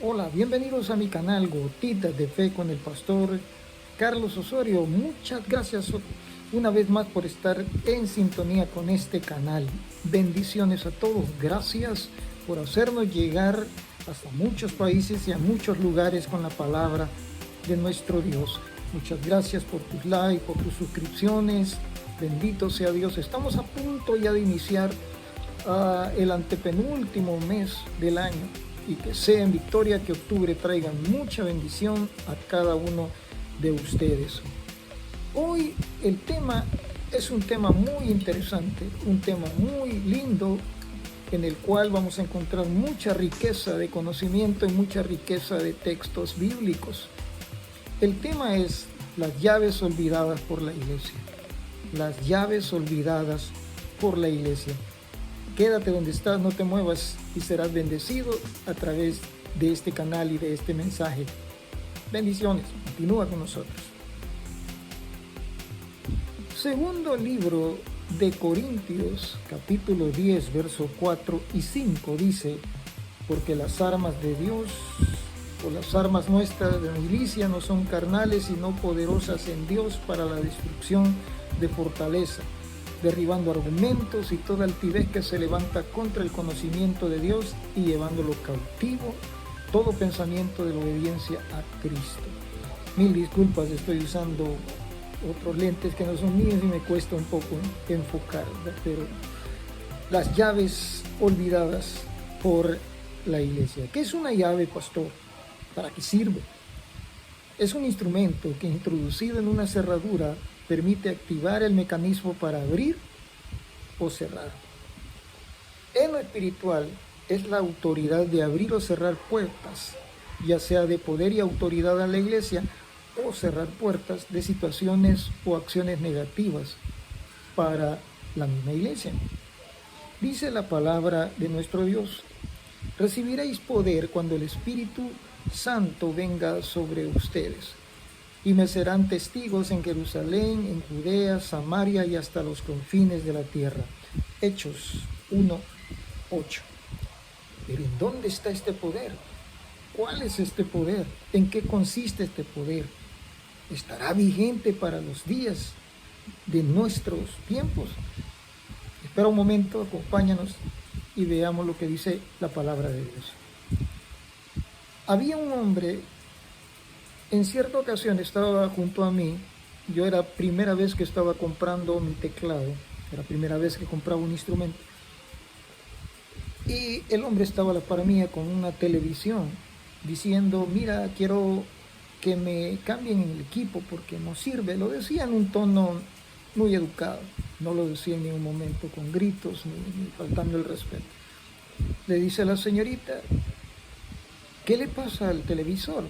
Hola, bienvenidos a mi canal Gotitas de Fe con el pastor Carlos Osorio. Muchas gracias una vez más por estar en sintonía con este canal. Bendiciones a todos. Gracias por hacernos llegar hasta muchos países y a muchos lugares con la palabra de nuestro Dios. Muchas gracias por tus likes, por tus suscripciones. Bendito sea Dios. Estamos a punto ya de iniciar el antepenúltimo mes del año. Y que sea en victoria, que octubre traiga mucha bendición a cada uno de ustedes. Hoy el tema es un tema muy interesante, un tema muy lindo, en el cual vamos a encontrar mucha riqueza de conocimiento y mucha riqueza de textos bíblicos. El tema es las llaves olvidadas por la iglesia. Las llaves olvidadas por la iglesia. Quédate donde estás, no te muevas y serás bendecido a través de este canal y de este mensaje. Bendiciones, continúa con nosotros. Segundo libro de Corintios, capítulo 10, versos 4 y 5 dice: porque las armas de Dios o las armas nuestras de milicia no son carnales, sino poderosas en Dios para la destrucción de fortaleza, derribando argumentos y toda altivez que se levanta contra el conocimiento de Dios y llevándolo cautivo, todo pensamiento de la obediencia a Cristo. Mil disculpas, estoy usando otros lentes que no son míos y me cuesta un poco enfocar, ¿verdad? Pero las llaves olvidadas por la iglesia. ¿Qué es una llave, pastor? ¿Para qué sirve? Es un instrumento que, introducido en una cerradura, permite activar el mecanismo para abrir o cerrar. En lo espiritual es la autoridad de abrir o cerrar puertas, ya sea de poder y autoridad a la iglesia, o cerrar puertas de situaciones o acciones negativas para la misma iglesia. Dice la palabra de nuestro Dios: recibiréis poder cuando el Espíritu Santo venga sobre ustedes, y me serán testigos en Jerusalén, en Judea, Samaria y hasta los confines de la tierra. Hechos 1:8. Pero ¿en dónde está este poder? ¿Cuál es este poder? ¿En qué consiste este poder? ¿Estará vigente para los días de nuestros tiempos? Espera un momento, acompáñanos y veamos lo que dice la palabra de Dios. Había un hombre. En cierta ocasión estaba junto a mí. Yo era primera vez que estaba comprando mi teclado, era primera vez que compraba un instrumento, y el hombre estaba a la par mía con una televisión diciendo: mira, quiero que me cambien el equipo porque no sirve. Lo decía en un tono muy educado, no lo decía en ningún momento con gritos ni faltando el respeto. Le dice a la señorita: ¿qué le pasa al televisor?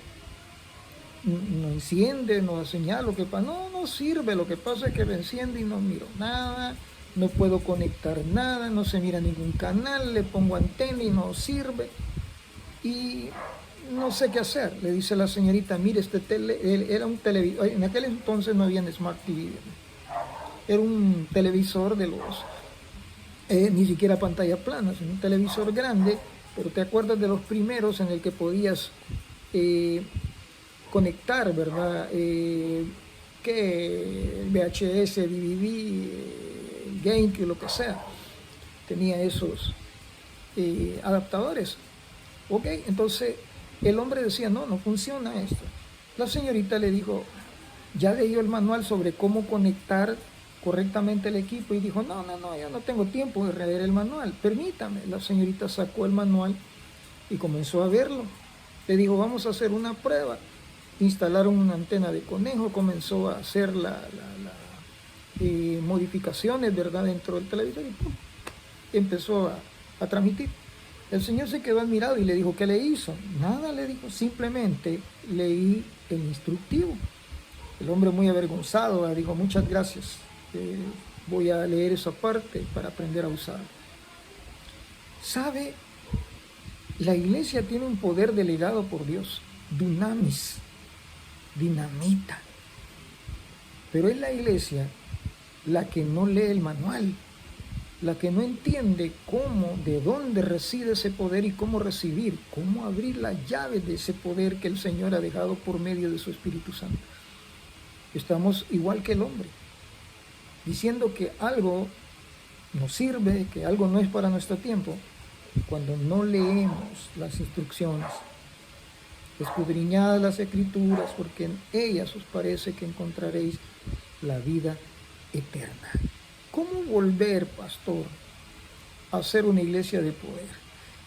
No enciende, no da señal, lo que pasa, no sirve, lo que pasa es que me enciende y no miro nada, no puedo conectar nada, no se mira ningún canal, le pongo antena y no sirve, y no sé qué hacer. Le dice la señorita: mire, era un televisor, en aquel entonces no había Smart TV, era un televisor de los, ni siquiera pantalla plana, sino un televisor grande, pero te acuerdas de los primeros en el que podías conectar, ¿verdad? Que VHS, DVD, GameCube, lo que sea, tenía esos adaptadores. Ok, entonces el hombre decía: no funciona esto. La señorita le dijo: ya leyó el manual sobre cómo conectar correctamente el equipo, y dijo: no, yo no tengo tiempo de leer el manual, permítame. La señorita sacó el manual y comenzó a verlo. Le dijo: vamos a hacer una prueba. Instalaron una antena de conejo, comenzó a hacer modificaciones, ¿verdad?, dentro del televisor, y ¡pum!, empezó a transmitir. El señor se quedó admirado y le dijo: ¿qué le hizo? Nada, le dijo, simplemente leí el instructivo. El hombre, muy avergonzado, dijo: muchas gracias, voy a leer esa parte para aprender a usarlo. ¿Sabe? La iglesia tiene un poder delegado por Dios, dunamis, dinamita, pero es la iglesia la que no lee el manual, la que no entiende cómo, de dónde reside ese poder y cómo recibir, cómo abrir las llaves de ese poder que el Señor ha dejado por medio de su Espíritu Santo. Estamos igual que el hombre, diciendo que algo nos sirve, que algo no es para nuestro tiempo, cuando no leemos las instrucciones. Escudriñad las Escrituras, porque en ellas os parece que encontraréis la vida eterna. ¿Cómo volver, pastor, a ser una iglesia de poder?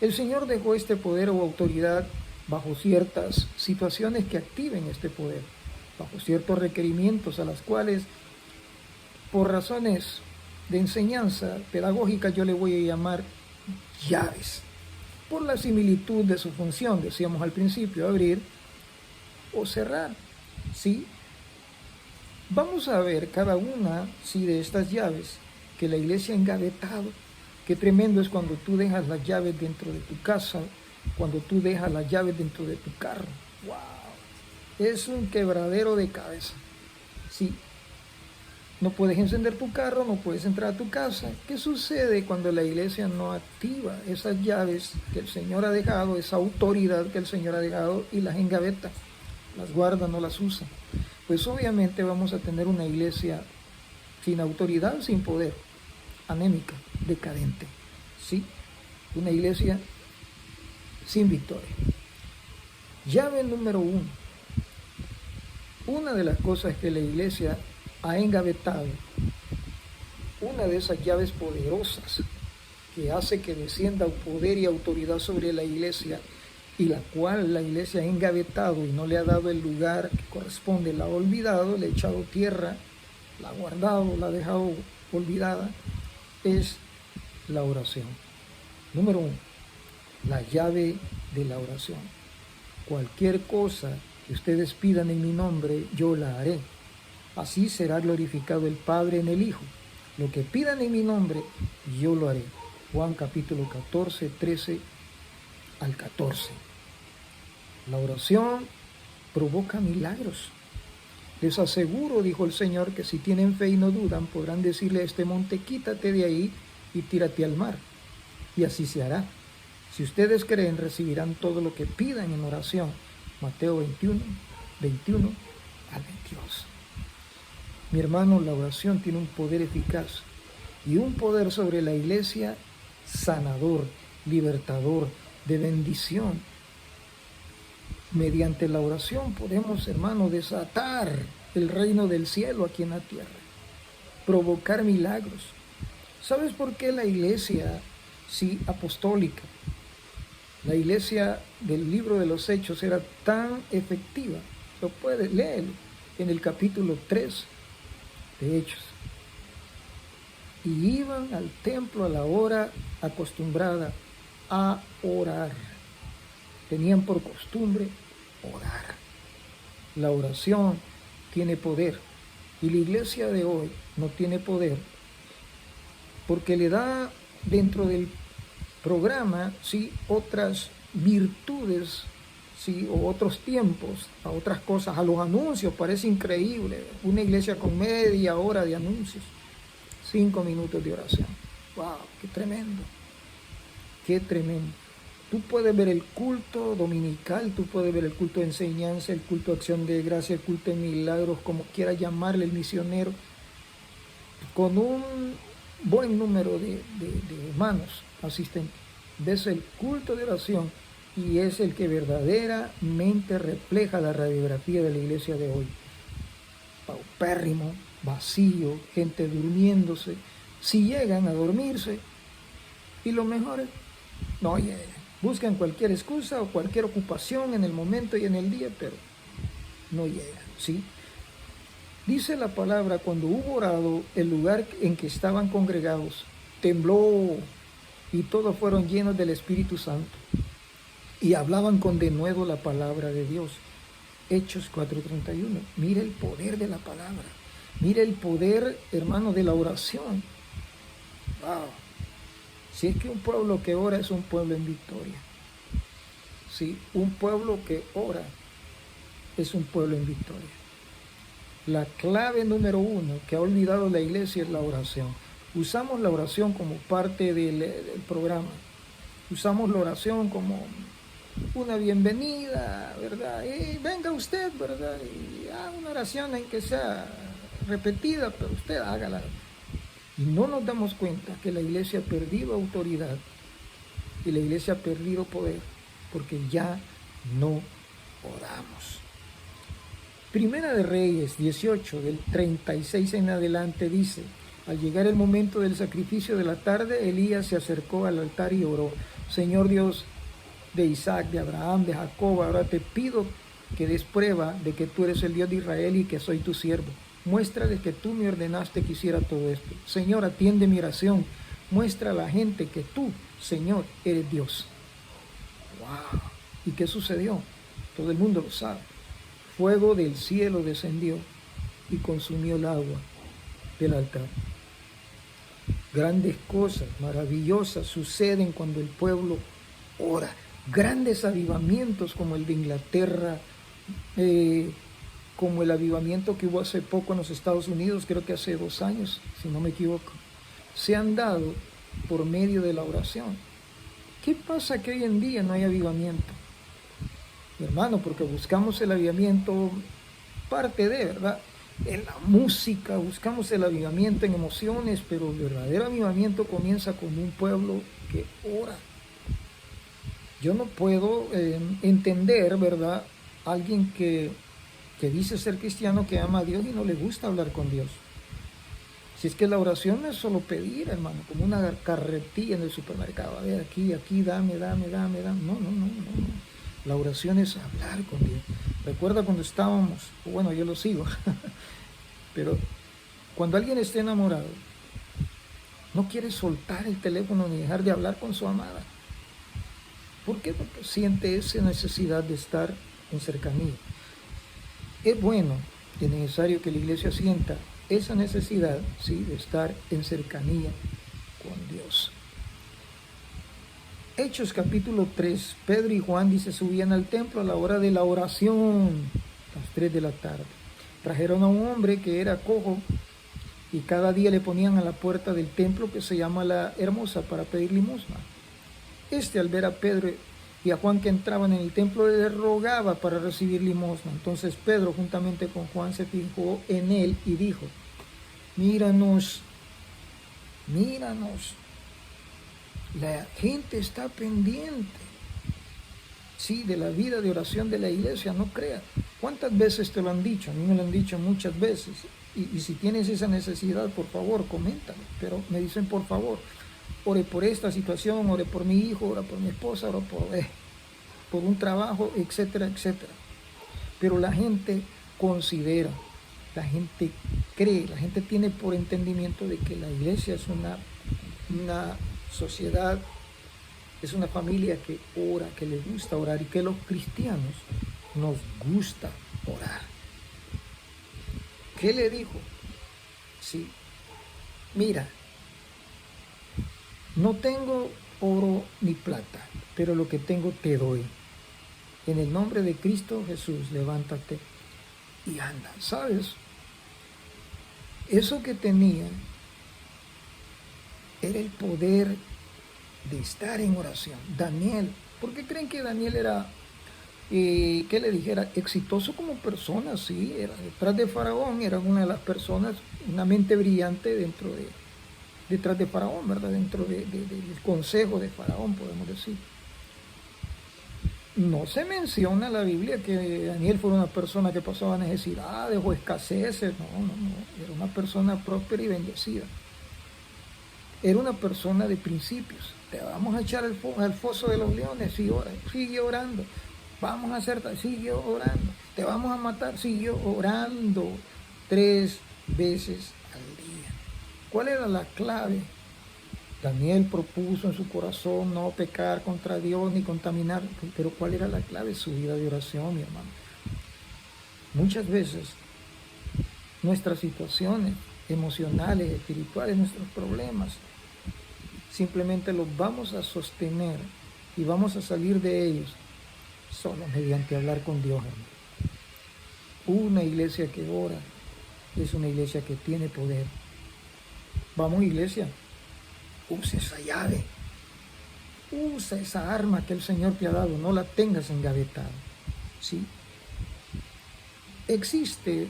El Señor dejó este poder o autoridad bajo ciertas situaciones que activen este poder, bajo ciertos requerimientos a las cuales, por razones de enseñanza pedagógica, yo le voy a llamar llaves, por la similitud de su función, decíamos al principio, abrir o cerrar, ¿sí? Vamos a ver cada una, sí, de estas llaves que la iglesia ha engavetado. Qué tremendo es cuando tú dejas las llaves dentro de tu casa, cuando tú dejas las llaves dentro de tu carro. ¡Wow! Es un quebradero de cabeza. Sí. No puedes encender tu carro, no puedes entrar a tu casa. ¿Qué sucede cuando la iglesia no activa esas llaves que el Señor ha dejado, esa autoridad que el Señor ha dejado y las engaveta, las guarda, no las usa? Pues obviamente vamos a tener una iglesia sin autoridad, sin poder, anémica, decadente, ¿sí? Una iglesia sin victoria. Llave número 1. Una de las cosas que la iglesia ha engavetado, una de esas llaves poderosas que hace que descienda poder y autoridad sobre la iglesia, y la cual la iglesia ha engavetado y no le ha dado el lugar que corresponde, la ha olvidado, le ha echado tierra, la ha guardado, la ha dejado olvidada, es la oración. Número 1, la llave de la oración. Cualquier cosa que ustedes pidan en mi nombre, yo la haré. Así será glorificado el Padre en el Hijo. Lo que pidan en mi nombre, yo lo haré. Juan capítulo 14, 13 al 14. La oración provoca milagros. Les aseguro, dijo el Señor, que si tienen fe y no dudan, podrán decirle a este monte, quítate de ahí y tírate al mar. Y así se hará. Si ustedes creen, recibirán todo lo que pidan en oración. Mateo 21, 21 al 22. Mi hermano, la oración tiene un poder eficaz y un poder sobre la iglesia sanador, libertador, de bendición. Mediante la oración podemos, hermano, desatar el reino del cielo aquí en la tierra, provocar milagros. ¿Sabes por qué la iglesia, sí, apostólica, la iglesia del libro de los Hechos era tan efectiva? Lo puedes leer en el capítulo 3 de Hechos. Y iban al templo a la hora acostumbrada a orar. Tenían por costumbre orar. La oración tiene poder y la iglesia de hoy no tiene poder porque le da dentro del programa, sí, otras virtudes, sí, o otros tiempos, a otras cosas, a los anuncios. Parece increíble una iglesia con media hora de anuncios, 5 minutos de oración. ¡Wow! ¡Qué tremendo! ¡Qué tremendo! Tú puedes ver el culto dominical, tú puedes ver el culto de enseñanza, el culto de acción de gracia, el culto de milagros, como quiera llamarle, el misionero, con un buen número de hermanos asistentes. Ves el culto de oración y es el que verdaderamente refleja la radiografía de la iglesia de hoy. Paupérrimo, vacío, gente durmiéndose, si llegan a dormirse, y lo mejor es, no llegan. Buscan cualquier excusa o cualquier ocupación en el momento y en el día, pero no llegan, ¿sí? Dice la palabra, cuando hubo orado, el lugar en que estaban congregados tembló y todos fueron llenos del Espíritu Santo y hablaban con denuedo la palabra de Dios. Hechos 4:31. Mira el poder de la palabra. Mira el poder, hermano, de la oración. Wow. Si es que un pueblo que ora es un pueblo en victoria. Sí, un pueblo que ora es un pueblo en victoria. La clave número 1 que ha olvidado la iglesia es la oración. Usamos la oración como parte del programa. Usamos la oración como una bienvenida, ¿verdad? Venga usted, ¿verdad? Y haga una oración en que sea repetida, pero usted hágala. Y no nos damos cuenta que la iglesia ha perdido autoridad y la iglesia ha perdido poder porque ya no oramos. Primera de Reyes 18, del 36 en adelante dice: al llegar el momento del sacrificio de la tarde, Elías se acercó al altar y oró: Señor Dios de Isaac, de Abraham, de Jacob, ahora te pido que des prueba de que tú eres el Dios de Israel y que soy tu siervo. Muéstrale que tú me ordenaste que hiciera todo esto. Señor, atiende mi oración. Muestra a la gente que tú, Señor, eres Dios. ¡Wow! ¿Y qué sucedió? Todo el mundo lo sabe. Fuego del cielo descendió y consumió el agua del altar. Grandes cosas maravillosas suceden cuando el pueblo ora. Grandes avivamientos como el de Inglaterra, como el avivamiento que hubo hace poco en los Estados Unidos, creo que hace 2 años, si no me equivoco, se han dado por medio de la oración. ¿Qué pasa que hoy en día no hay avivamiento? Hermano, porque buscamos el avivamiento, parte de, ¿verdad? En la música, buscamos el avivamiento en emociones, pero el verdadero avivamiento comienza con un pueblo que ora. Yo no puedo entender, ¿verdad?, alguien que dice ser cristiano, que ama a Dios y no le gusta hablar con Dios. Si es que la oración no es solo pedir, hermano, como una carretilla en el supermercado. A ver, aquí, dame. No. La oración es hablar con Dios. Recuerda cuando estábamos, bueno, yo lo sigo, pero cuando alguien está enamorado, no quiere soltar el teléfono ni dejar de hablar con su amada. ¿Por qué? Porque siente esa necesidad de estar en cercanía. Es bueno y necesario que la iglesia sienta esa necesidad, sí, de estar en cercanía con Dios. Hechos capítulo 3, Pedro y Juan, dice, subían al templo a la hora de la oración, las 3 de la tarde. Trajeron a un hombre que era cojo y cada día le ponían a la puerta del templo, que se llama La Hermosa, para pedir limosna. Al ver a Pedro y a Juan que entraban en el templo, le rogaba para recibir limosna. Entonces Pedro, juntamente con Juan, se fijó en él y dijo: míranos. La gente está pendiente, sí, de la vida de oración de la iglesia, no creas. ¿Cuántas veces te lo han dicho? A mí me lo han dicho muchas veces. Y si tienes esa necesidad, por favor, coméntame. Pero me dicen, por favor, ore por esta situación, ore por mi hijo, ore por mi esposa, ore por un trabajo, etcétera, etcétera. Pero la gente considera, la gente cree, la gente tiene por entendimiento de que la iglesia es una sociedad, es una familia que ora, que le gusta orar, y que los cristianos nos gusta orar. ¿Qué le dijo? Sí, mira, no tengo oro ni plata, pero lo que tengo te doy. En el nombre de Cristo Jesús, levántate y anda. ¿Sabes? Eso que tenía era el poder de estar en oración. Daniel, ¿por qué creen que Daniel era, qué le dijera, exitoso como persona? Sí, era detrás de Faraón, era una de las personas, una mente brillante detrás de Faraón, ¿verdad? Dentro del consejo de Faraón, podemos decir. No se menciona en la Biblia que Daniel fuera una persona que pasaba necesidades o escaseces. No. Era una persona próspera y bendecida. Era una persona de principios. Te vamos a echar al foso de los leones, sigue orando. Vamos a hacer, sigue orando. Te vamos a matar, siguió orando 3 veces al día. ¿Cuál era la clave? Daniel propuso en su corazón no pecar contra Dios ni contaminar, pero ¿cuál era la clave? Su vida de oración, mi hermano. Muchas veces nuestras situaciones emocionales, espirituales, nuestros problemas, simplemente los vamos a sostener y vamos a salir de ellos solo mediante hablar con Dios, hermano. Una iglesia que ora es una iglesia que tiene poder. Vamos, iglesia, usa esa llave, usa esa arma que el Señor te ha dado, no la tengas engavetada, ¿sí? Existe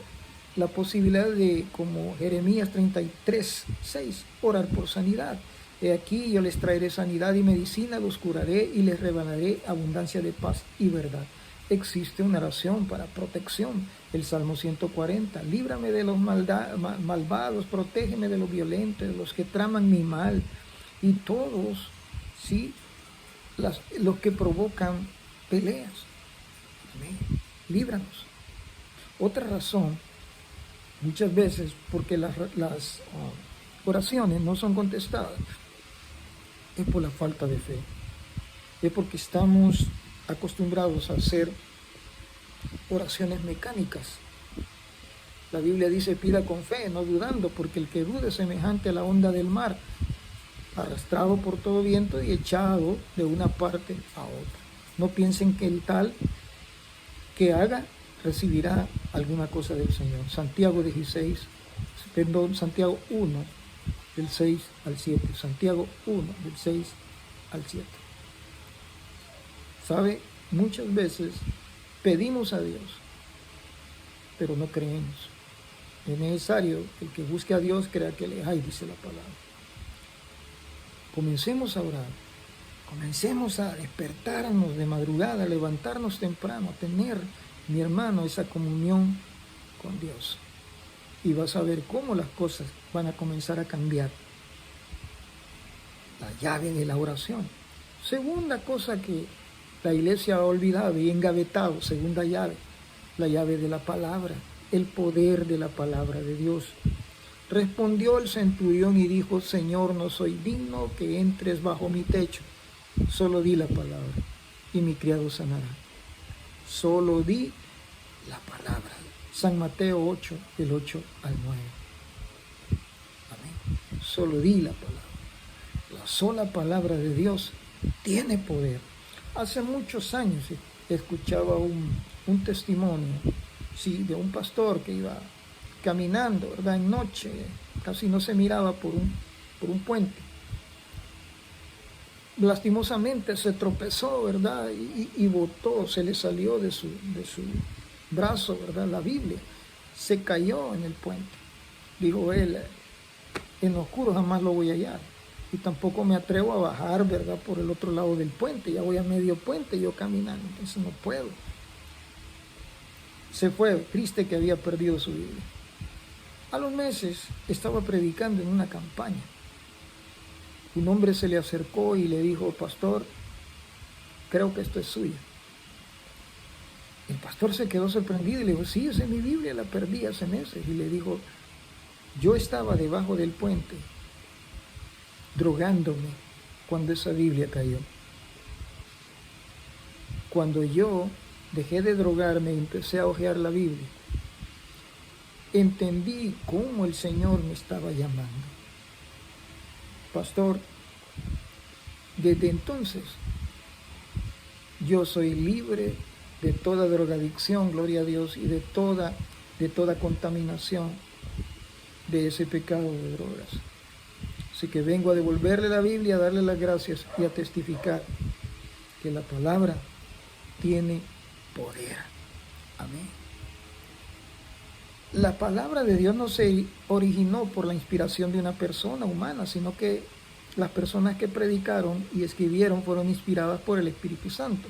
la posibilidad de, como Jeremías 33:6, orar por sanidad. He aquí, yo les traeré sanidad y medicina, los curaré y les revelaré abundancia de paz y verdad. Existe una oración para protección, el Salmo 140, líbrame de los malvados, protégeme de los violentos, de los que traman mi mal, y todos, ¿sí?, los que provocan peleas. Amén. Líbranos. Otra razón, muchas veces, porque las oraciones no son contestadas, es por la falta de fe. Es porque estamos acostumbrados a hacer oraciones mecánicas. La Biblia dice, pida con fe, no dudando, porque el que dude es semejante a la onda del mar, arrastrado por todo viento y echado de una parte a otra. No piensen que el tal que haga recibirá alguna cosa del Señor. Santiago 1, del 6 al 7. Santiago 1, del 6 al 7. ¿Sabe? Muchas veces pedimos a Dios, pero no creemos. Es necesario que el que busque a Dios crea que le hay, dice la palabra. Comencemos a orar. Comencemos a despertarnos de madrugada, a levantarnos temprano, a tener, mi hermano, esa comunión con Dios. Y vas a ver cómo las cosas van a comenzar a cambiar. La llave de la oración. Segunda cosa que la iglesia ha olvidado y engavetado, segunda llave, la llave de la palabra, el poder de la palabra de Dios. Respondió el centurión y dijo, Señor, no soy digno que entres bajo mi techo. Solo di la palabra y mi criado sanará. Solo di la palabra. San Mateo 8, del 8 al 9. Amén. Solo di la palabra. La sola palabra de Dios tiene poder. Hace muchos años escuchaba un testimonio, sí, de un pastor que iba caminando, ¿verdad?, en noche, casi no se miraba por un puente. Lastimosamente se tropezó, ¿verdad?, y botó, se le salió de su brazo, ¿verdad?, la Biblia. Se cayó en el puente. Dijo él, en lo oscuro jamás lo voy a hallar. Y tampoco me atrevo a bajar, ¿verdad?, por el otro lado del puente. Ya voy a medio puente yo caminando, entonces no puedo. Se fue, triste que había perdido su Biblia. A los meses estaba predicando en una campaña. Un hombre se le acercó y le dijo, pastor, creo que esto es suyo. El pastor se quedó sorprendido y le dijo, sí, esa es mi Biblia, la perdí hace meses. Y le dijo, yo estaba debajo del puente drogándome cuando esa Biblia cayó. Cuando yo dejé de drogarme y empecé a hojear la Biblia, entendí cómo el Señor me estaba llamando. Pastor, desde entonces yo soy libre de toda drogadicción, gloria a Dios, y de toda contaminación de ese pecado de drogas. Así que vengo a devolverle la Biblia, a darle las gracias y a testificar que la palabra tiene poder. Amén. La palabra de Dios no se originó por la inspiración de una persona humana, sino que las personas que predicaron y escribieron fueron inspiradas por el Espíritu Santo.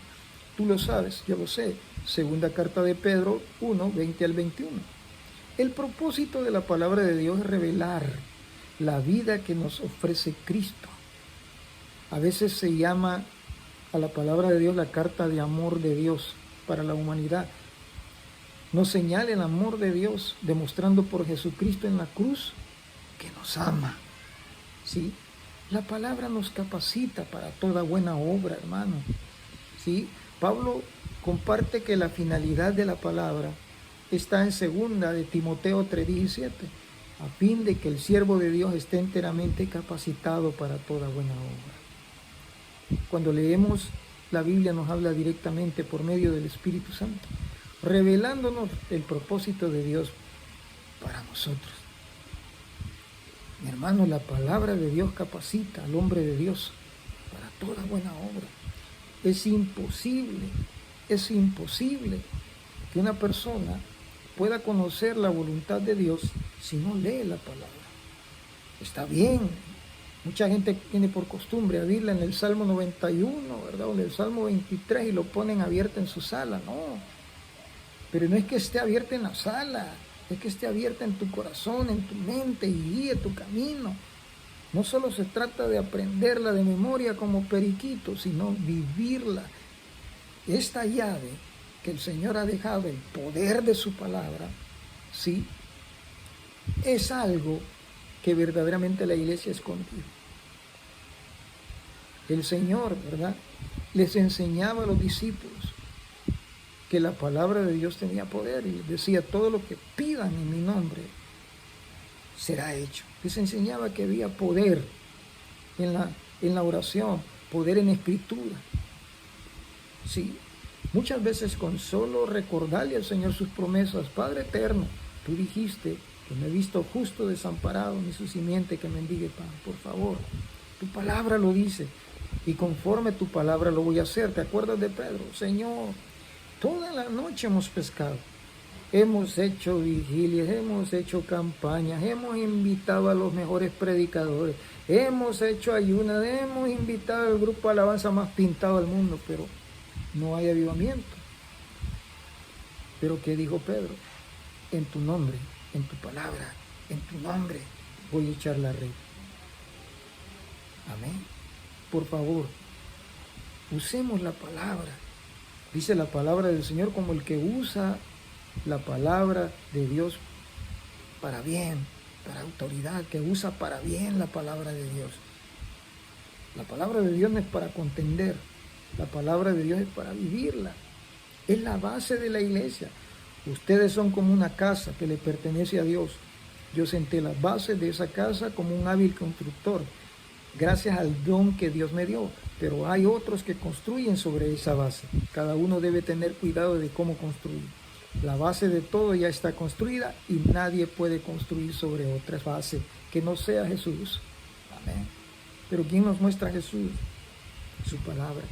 Tú lo sabes, yo lo sé. Segunda carta de Pedro 1, 20 al 21. El propósito de la palabra de Dios es revelar la vida que nos ofrece Cristo. A veces se llama a la palabra de Dios la carta de amor de Dios para la humanidad. Nos señala el amor de Dios, demostrando por Jesucristo en la cruz que nos ama. ¿Sí? La palabra nos capacita para toda buena obra, hermano. ¿Sí? Pablo comparte que la finalidad de la palabra está en 2 de Timoteo 3:17, a fin de que el siervo de Dios esté enteramente capacitado para toda buena obra. Cuando leemos la Biblia nos habla directamente por medio del Espíritu Santo, revelándonos el propósito de Dios para nosotros. Mi hermano, la palabra de Dios capacita al hombre de Dios para toda buena obra. Es imposible que una persona pueda conocer la voluntad de Dios si no lee la palabra. Está bien, mucha gente tiene por costumbre abrirla en el Salmo 91, ¿verdad? O en el Salmo 23 y lo ponen abierta en su sala. No, pero no es que esté abierta en la sala, es que esté abierta en tu corazón, en tu mente, y guíe tu camino. No solo se trata de aprenderla de memoria como periquito, sino vivirla. Esta llave que el Señor ha dejado, el poder de su palabra, ¿sí?, es algo que verdaderamente la iglesia escondió. El Señor, ¿verdad?, les enseñaba a los discípulos que la palabra de Dios tenía poder y les decía: todo lo que pidan en mi nombre será hecho. Les enseñaba que había poder en la oración, poder en escritura. Sí, muchas veces con solo recordarle al Señor sus promesas: Padre eterno, tú dijiste que me he visto justo desamparado, ni su simiente que mendigue pan. Por favor, tu palabra lo dice, y conforme tu palabra lo voy a hacer. ¿Te acuerdas de Pedro? Señor, toda la noche hemos pescado, hemos hecho vigilias, hemos hecho campañas, hemos invitado a los mejores predicadores, hemos hecho ayunas, hemos invitado al grupo de alabanza más pintado del mundo, pero no hay avivamiento. Pero ¿qué dijo Pedro? En tu nombre, en tu palabra, en tu nombre voy a echar la red. Amén. Por favor, usemos la palabra. Dice la palabra del Señor como el que usa la palabra de Dios para bien, para autoridad, que usa para bien la palabra de Dios. La palabra de Dios no es para contender, la palabra de Dios es para vivirla. Es la base de la iglesia. Ustedes son como una casa que le pertenece a Dios. Yo senté las bases de esa casa como un hábil constructor, gracias al don que Dios me dio. Pero hay otros que construyen sobre esa base. Cada uno debe tener cuidado de cómo construir. La base de todo ya está construida y nadie puede construir sobre otra base que no sea Jesús. Amén. Pero ¿quién nos muestra a Jesús? Su palabra.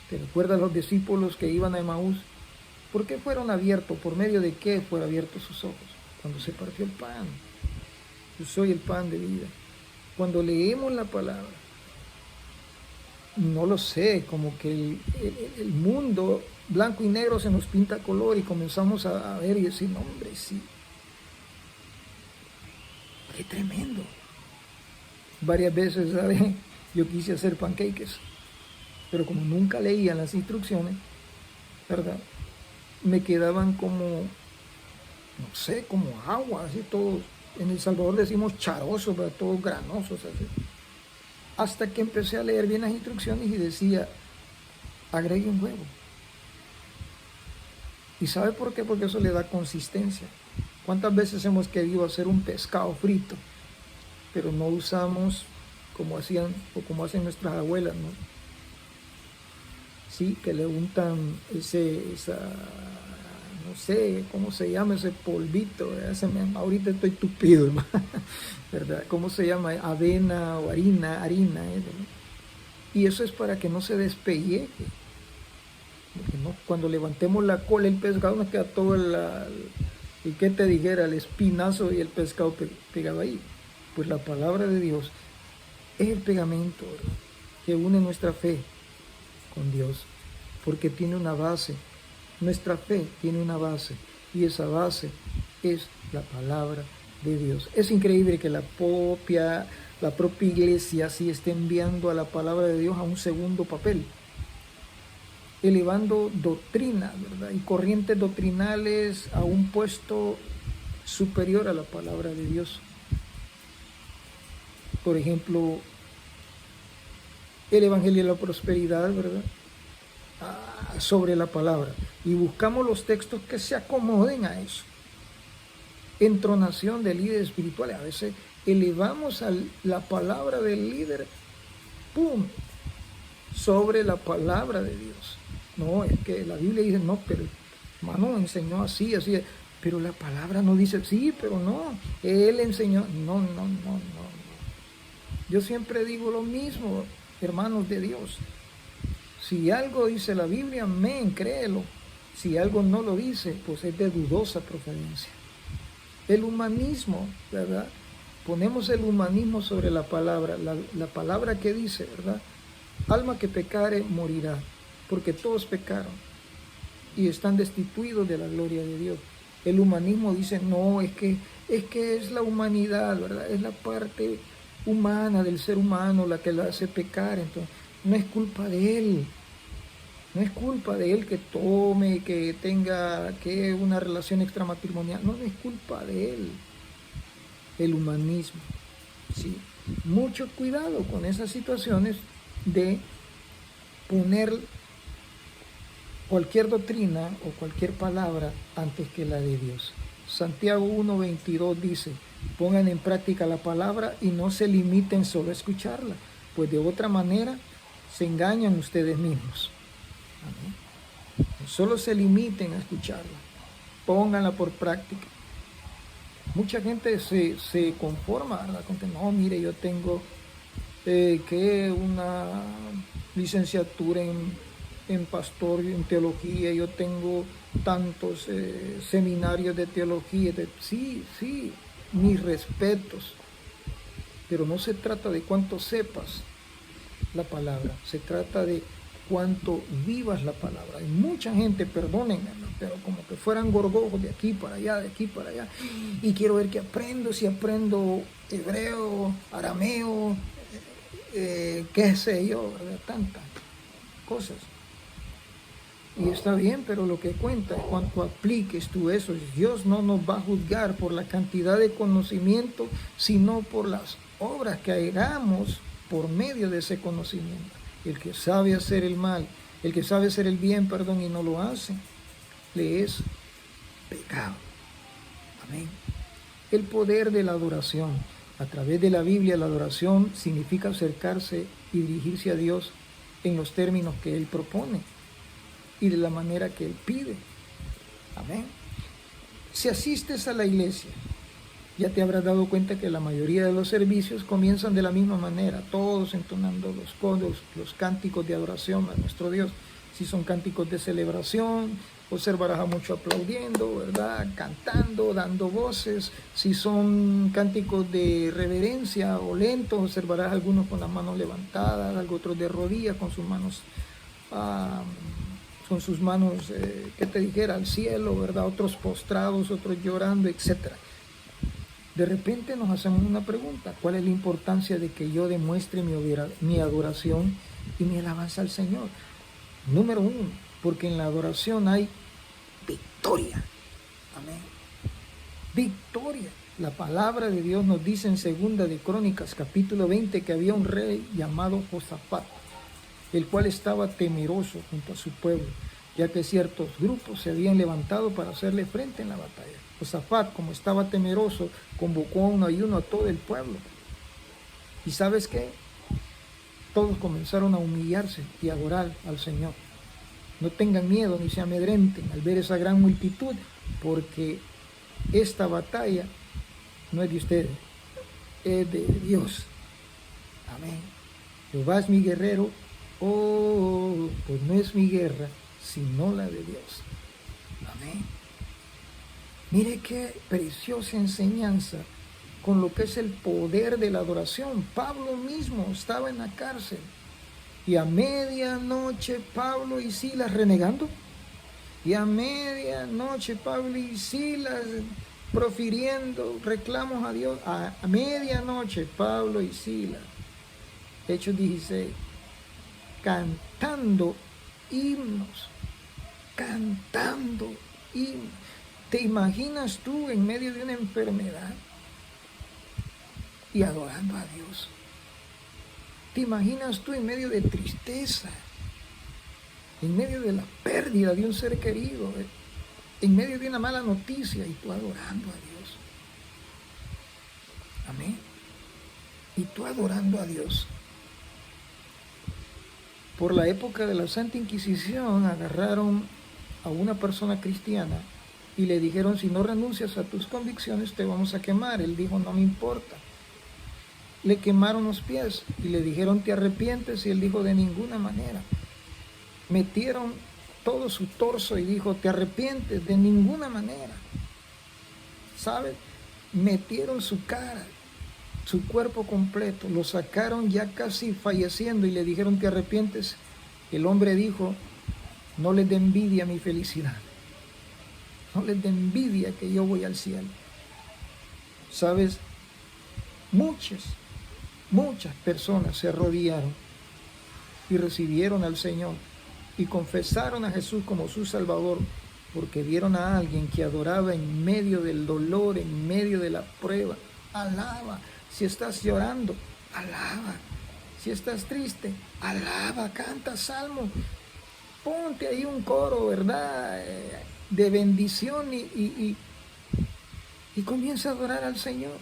¿Te recuerdas los discípulos que iban a Emaús? ¿Por qué fueron abiertos? ¿Por medio de qué fueron abiertos sus ojos? Cuando se partió el pan. Yo soy el pan de vida. Cuando leemos la palabra, no lo sé, como que el mundo blanco y negro se nos pinta color y comenzamos a ver y decir: no, hombre, sí. ¡Qué tremendo! Varias veces, ¿sabes?, yo quise hacer pancakes, pero como nunca leía las instrucciones, ¿verdad?, me quedaban como, no sé, como agua, así todos. En El Salvador decimos charosos, ¿verdad?, todos granosos, así. Hasta que empecé a leer bien las instrucciones y decía: agregue un huevo. ¿Y sabe por qué? Porque eso le da consistencia. ¿Cuántas veces hemos querido hacer un pescado frito, pero no usamos como hacían o como hacen nuestras abuelas, ¿no? Sí, que le untan no sé cómo se llama ese polvito, ahorita estoy tupido, hermano, ¿verdad? ¿Cómo se llama? Avena o harina, ¿verdad? Y eso es para que no se despelleje. Porque no, cuando levantemos la cola el pescado nos queda todo y qué te dijera, el espinazo y el pescado pegado ahí. Pues la palabra de Dios es el pegamento, ¿verdad?, que une nuestra fe con Dios, porque tiene una base. Nuestra fe tiene una base y esa base es la palabra de Dios. Es increíble que la propia iglesia sí esté enviando a la palabra de Dios a un segundo papel, elevando doctrina, ¿verdad?, y corrientes doctrinales a un puesto superior a la palabra de Dios. Por ejemplo, el Evangelio de la Prosperidad, ¿verdad?, sobre la palabra, y buscamos los textos que se acomoden a eso. Entonación de líderes espirituales. A veces elevamos a la palabra del líder, ¡pum!, sobre la palabra de Dios. No, es que la Biblia dice: no, pero hermano enseñó así. Pero la palabra no dice, sí, pero no, Él enseñó. No, no, no, no, no. Yo siempre digo lo mismo, hermanos de Dios. Si algo dice la Biblia, amén, créelo. Si algo no lo dice, pues es de dudosa procedencia. El humanismo, ¿verdad? Ponemos el humanismo sobre la palabra. La palabra que dice, ¿verdad? Alma que pecare morirá, porque todos pecaron y están destituidos de la gloria de Dios. El humanismo dice, no, es que es la humanidad, ¿verdad? Es la parte humana del ser humano la que la hace pecar. Entonces, no es culpa de él. No es culpa de él que tome, que tenga una relación extramatrimonial. No, no es culpa de él. El humanismo. ¿Sí? Mucho cuidado con esas situaciones de poner cualquier doctrina o cualquier palabra antes que la de Dios. Santiago 1:22 dice, pongan en práctica la palabra y no se limiten solo a escucharla, pues de otra manera se engañan ustedes mismos. Amén. No solo se limiten a escucharla, pónganla por práctica. Mucha gente se conforma, ¿verdad? Con que no, mire, yo tengo una licenciatura en pastor, en teología, yo tengo tantos seminarios de teología. Sí, mis respetos, pero no se trata de cuánto sepas la palabra, se trata de cuánto vivas la palabra. Hay mucha gente, perdónenme, pero como que fueran gorgojos de aquí para allá, de aquí para allá, y quiero ver qué aprendo, si aprendo hebreo, arameo, qué sé yo, ¿verdad? Tantas cosas. Y está bien, pero lo que cuenta es cuánto apliques tú eso. Dios no nos va a juzgar por la cantidad de conocimiento, sino por las obras que hagamos por medio de ese conocimiento. El que sabe hacer el mal, el que sabe hacer el bien, perdón, y no lo hace, le es pecado. Amén. El poder de la adoración. A través de la Biblia, la adoración significa acercarse y dirigirse a Dios en los términos que Él propone y de la manera que Él pide. Amén. Si asistes a la iglesia, ya te habrás dado cuenta que la mayoría de los servicios comienzan de la misma manera, todos entonando los coros, los cánticos de adoración a nuestro Dios. Si son cánticos de celebración, observarás a mucho aplaudiendo, ¿verdad? Cantando, dando voces. Si son cánticos de reverencia o lentos, observarás a algunos con las manos levantadas, otros de rodillas, con sus manos ¿qué te dijera? Al cielo, ¿verdad? Otros postrados, otros llorando, etc. De repente nos hacemos una pregunta: ¿cuál es la importancia de que yo demuestre mi adoración y mi alabanza al Señor? Número 1, porque en la adoración hay victoria. Amén. Victoria. La palabra de Dios nos dice en 2 de Crónicas, capítulo 20, que había un rey llamado Josafat, el cual estaba temeroso junto a su pueblo, ya que ciertos grupos se habían levantado para hacerle frente en la batalla. Josafat, como estaba temeroso, convocó a un ayuno a todo el pueblo. ¿Y sabes qué? Todos comenzaron a humillarse y a adorar al Señor. No tengan miedo ni se amedrenten al ver esa gran multitud, porque esta batalla no es de ustedes, es de Dios. Amén. Jehová es mi guerrero. Oh, pues no es mi guerra, sino la de Dios. Amén. Mire qué preciosa enseñanza con lo que es el poder de la adoración. Pablo mismo estaba en la cárcel y a medianoche Pablo y Silas renegando. Y a medianoche Pablo y Silas profiriendo reclamos a Dios. A medianoche Pablo y Silas, Hechos 16, cantando himnos. ¿Te imaginas tú en medio de una enfermedad y adorando a Dios? ¿Te imaginas tú en medio de tristeza, en medio de la pérdida de un ser querido, en medio de una mala noticia, y tú adorando a Dios? Amén. Y tú adorando a Dios. Por la época de la Santa Inquisición agarraron a una persona cristiana y le dijeron, si no renuncias a tus convicciones te vamos a quemar. Él dijo, no me importa. Le quemaron los pies y le dijeron, ¿te arrepientes? Y él dijo, de ninguna manera. Metieron todo su torso y dijo, ¿te arrepientes? De ninguna manera. ¿Sabes? Metieron su cara, su cuerpo completo, lo sacaron ya casi falleciendo y le dijeron, ¿te arrepientes? El hombre dijo, no les dé envidia mi felicidad, no les dé envidia que yo voy al cielo. ¿Sabes? Muchas personas se arrodillaron y recibieron al Señor y confesaron a Jesús como su Salvador, porque vieron a alguien que adoraba en medio del dolor, en medio de la prueba. Alaba. Si estás llorando, alaba. Si estás triste, alaba, canta salmo. Ponte ahí un coro, ¿verdad? De bendición y comienza a adorar al Señor.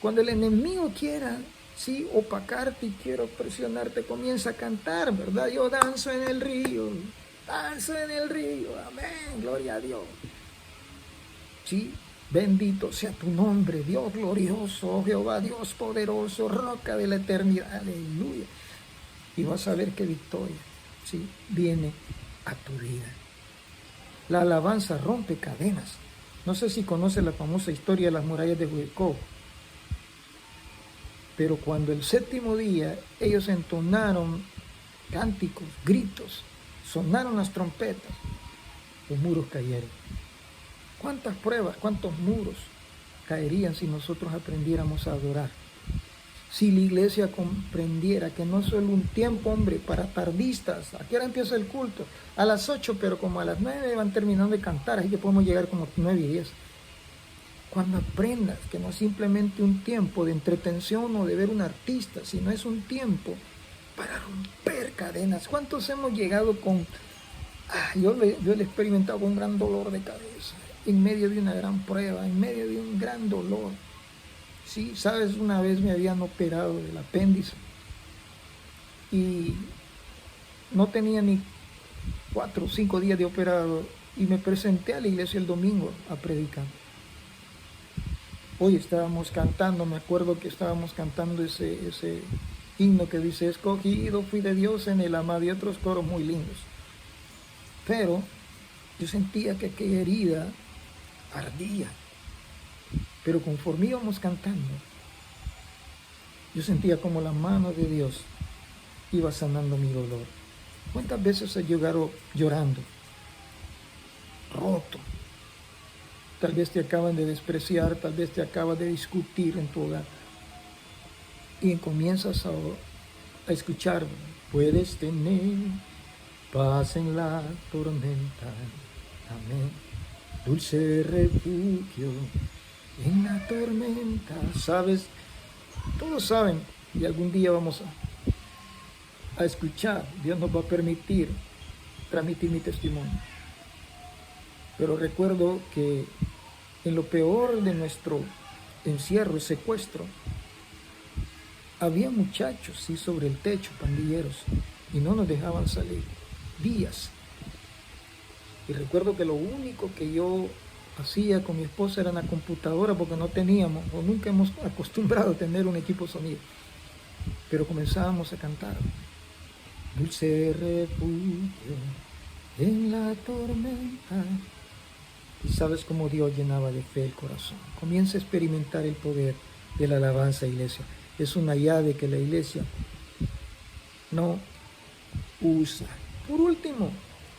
Cuando el enemigo quiera, sí, opacarte y quiero presionarte, comienza a cantar, ¿verdad? Yo danzo en el río, amén, gloria a Dios. Sí, bendito sea tu nombre, Dios glorioso, Jehová, Dios poderoso, roca de la eternidad, aleluya. Y vas a ver qué victoria, sí, viene a tu vida. La alabanza rompe cadenas. No sé si conoces la famosa historia de las murallas de Jericó, pero cuando el séptimo día ellos entonaron cánticos, gritos, sonaron las trompetas, los muros cayeron. ¿Cuántas pruebas, cuántos muros caerían si nosotros aprendiéramos a adorar? Si la iglesia comprendiera que no es solo un tiempo, hombre, para tardistas. ¿A qué hora empieza el culto? A las 8, pero como a las 9 van terminando de cantar, así que podemos llegar como 9 y 10. Cuando aprendas que no es simplemente un tiempo de entretención o de ver un artista, sino es un tiempo para romper cadenas. ¿Cuántos hemos llegado con... yo lo he experimentado con un gran dolor de cabeza, en medio de una gran prueba, en medio de un gran dolor. Sí, sabes, una vez me habían operado del apéndice y no tenía ni 4 o 5 días de operado y me presenté a la iglesia el domingo a predicar. Hoy estábamos cantando, me acuerdo que estábamos cantando ese himno que dice, escogido fui de Dios en el amado, y otros coros muy lindos. Pero yo sentía que aquella herida ardía. Pero conforme íbamos cantando, yo sentía como la mano de Dios iba sanando mi dolor. ¿Cuántas veces has llegado llorando, roto? Tal vez te acaban de despreciar, tal vez te acabas de discutir en tu hogar. Y comienzas a escuchar, puedes tener paz en la tormenta, amén, dulce refugio en la tormenta. ¿Sabes? Todos saben, y algún día vamos a escuchar, Dios nos va a permitir transmitir mi testimonio. Pero recuerdo que en lo peor de nuestro encierro, secuestro, había muchachos, sí, sobre el techo, pandilleros, y no nos dejaban salir días. Y recuerdo que lo único que yo hacía con mi esposa era en la computadora, porque no teníamos o nunca hemos acostumbrado a tener un equipo de sonido. Pero comenzábamos a cantar. Dulce refugio en la tormenta. Y sabes cómo Dios llenaba de fe el corazón. Comienza a experimentar el poder de la alabanza, iglesia. Es una llave que la iglesia no usa. Por último,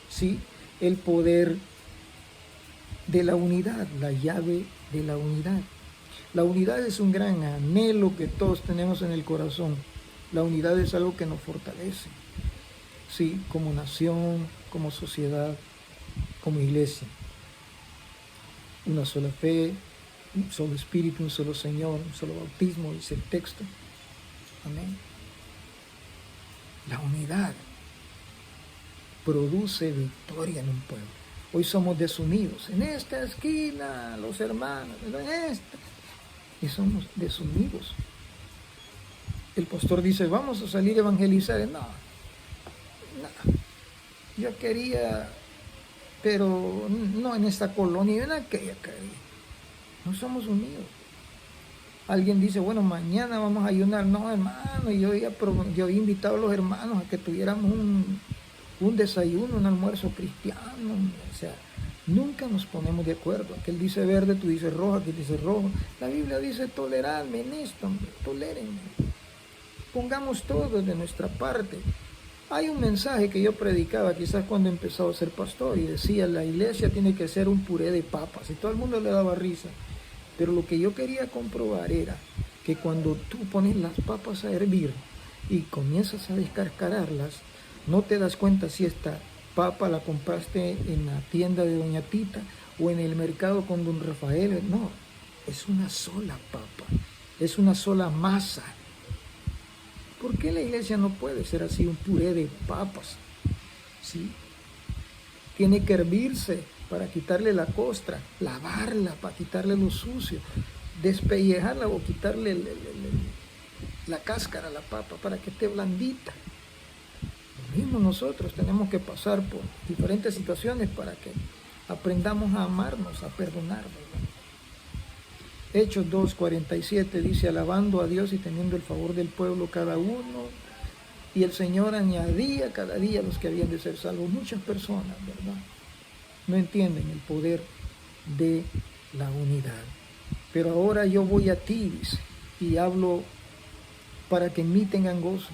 sí, el poder de la unidad, la llave de la unidad. La unidad es un gran anhelo que todos tenemos en el corazón. La unidad es algo que nos fortalece, sí, como nación, como sociedad, como iglesia. Una sola fe, un solo espíritu, un solo Señor, un solo bautismo, dice el texto. Amén. La unidad produce victoria en un pueblo. Hoy somos desunidos. En esta esquina, los hermanos, en esta. Y somos desunidos. El pastor dice, vamos a salir a evangelizar. No. Yo quería pero no en esta colonia y en aquella calle. No somos unidos. Alguien dice, bueno, mañana vamos a ayunar. No, hermano, yo había invitado a los hermanos a que tuviéramos un desayuno, un almuerzo cristiano. O sea, nunca nos ponemos de acuerdo. Aquel dice verde, tú dices rojo, aquel dice rojo. La Biblia dice toleradme en esto, hombre, tolérenme. Pongamos todo de nuestra parte. Hay un mensaje que yo predicaba quizás cuando empezaba a ser pastor y decía, la iglesia tiene que ser un puré de papas, y todo el mundo le daba risa. Pero lo que yo quería comprobar era que cuando tú pones las papas a hervir y comienzas a descascararlas, no te das cuenta si esta papa la compraste en la tienda de Doña Tita o en el mercado con Don Rafael. No, es una sola papa, es una sola masa. ¿Por qué la iglesia no puede ser así, un puré de papas? ¿Sí? Tiene que hervirse para quitarle la costra, lavarla para quitarle lo sucio, despellejarla o quitarle la cáscara a la papa para que esté blandita. Lo mismo nosotros tenemos que pasar por diferentes situaciones para que aprendamos a amarnos, a perdonarnos. Hechos 2:47 dice, alabando a Dios y teniendo el favor del pueblo cada uno, y el Señor añadía cada día a los que habían de ser salvos. Muchas personas, ¿verdad?, no entienden el poder de la unidad. Pero ahora yo voy a ti, dice, y hablo para que en mí tengan gozo.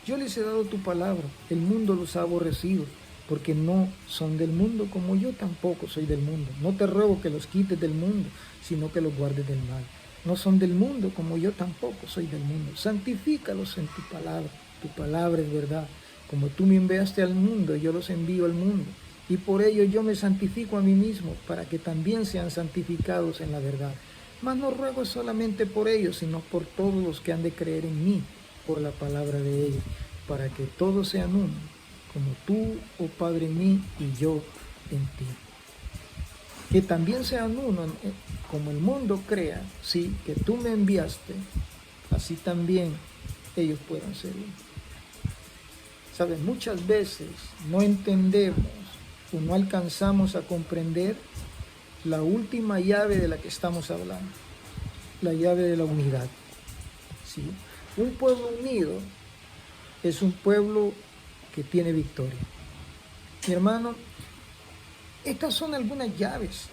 Yo les he dado tu palabra, el mundo los ha aborrecido, porque no son del mundo, como yo tampoco soy del mundo. No te ruego que los quites del mundo, sino que los guardes del mal. No son del mundo, como yo tampoco soy del mundo. Santifícalos en tu palabra es verdad. Como tú me enviaste al mundo, yo los envío al mundo. Y por ello yo me santifico a mí mismo, para que también sean santificados en la verdad. Mas no ruego solamente por ellos, sino por todos los que han de creer en mí, por la palabra de ellos, para que todos sean uno, como tú, oh Padre, en mí y yo en ti. Que también sean uno, como el mundo crea, sí, que tú me enviaste, así también ellos puedan ser uno. ¿Sabes? Muchas veces no entendemos o no alcanzamos a comprender la última llave de la que estamos hablando, la llave de la unidad. ¿Sí? Un pueblo unido es un pueblo que tiene victoria. Mi hermano, estas son algunas llaves,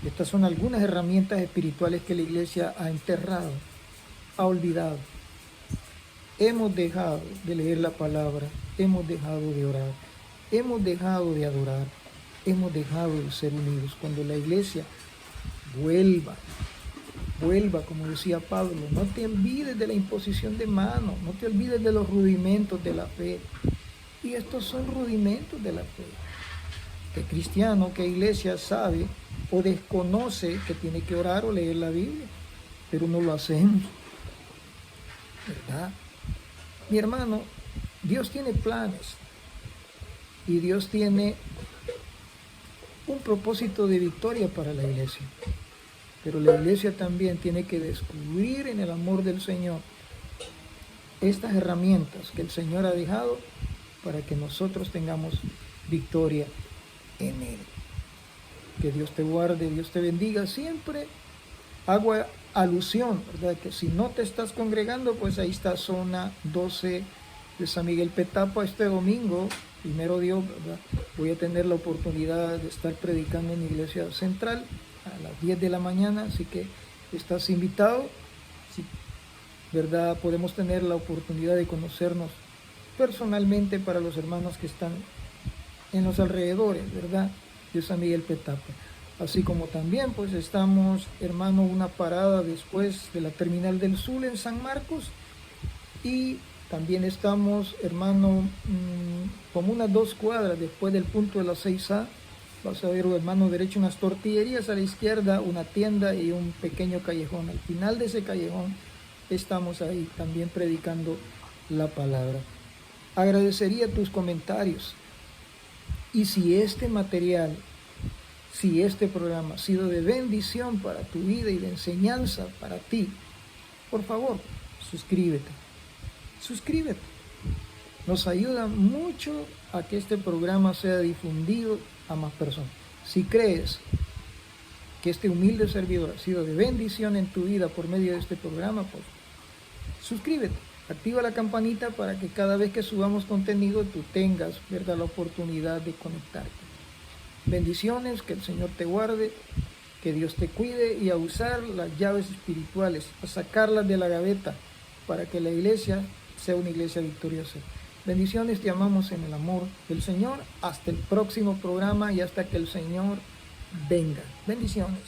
estas son algunas herramientas espirituales que la iglesia ha enterrado, ha olvidado. Hemos dejado de leer la palabra, hemos dejado de orar, hemos dejado de adorar, hemos dejado de ser unidos. Cuando la iglesia vuelva, como decía Pablo, no te olvides de la imposición de manos, no te olvides de los rudimentos de la fe. Y estos son rudimentos de la fe. ¿Qué cristiano, qué iglesia sabe o desconoce que tiene que orar o leer la Biblia? Pero no lo hacemos, ¿verdad? Mi hermano, Dios tiene planes y Dios tiene un propósito de victoria para la iglesia. Pero la iglesia también tiene que descubrir en el amor del Señor estas herramientas que el Señor ha dejado para que nosotros tengamos victoria en Él. Que Dios te guarde, Dios te bendiga. Siempre hago alusión, ¿verdad?, que si no te estás congregando, pues ahí está zona 12 de San Miguel Petapa. Este domingo, primero Dios, ¿verdad?, voy a tener la oportunidad de estar predicando en la iglesia central a las 10 de la mañana, así que estás invitado. Sí, ¿verdad?, podemos tener la oportunidad de conocernos personalmente para los hermanos que están en los alrededores, ¿verdad?, de San Miguel Petapa. Así como también pues estamos, hermano, una parada después de la Terminal del Sur en San Marcos, y también estamos, hermano, como unas 2 cuadras después del punto de la 6A. Vas a ver, hermano, derecho unas tortillerías, a la izquierda una tienda y un pequeño callejón. Al final de ese callejón estamos ahí también predicando la palabra. Agradecería tus comentarios, y si este material, si este programa ha sido de bendición para tu vida y de enseñanza para ti, por favor, suscríbete. Nos ayuda mucho a que este programa sea difundido a más personas. Si crees que este humilde servidor ha sido de bendición en tu vida por medio de este programa, pues suscríbete, activa la campanita para que cada vez que subamos contenido tú tengas, ¿verdad?, la oportunidad de conectarte. Bendiciones, que el Señor te guarde, que Dios te cuide, y a usar las llaves espirituales, a sacarlas de la gaveta para que la iglesia sea una iglesia victoriosa. Bendiciones, te amamos en el amor del Señor. Hasta el próximo programa y hasta que el Señor venga. Bendiciones.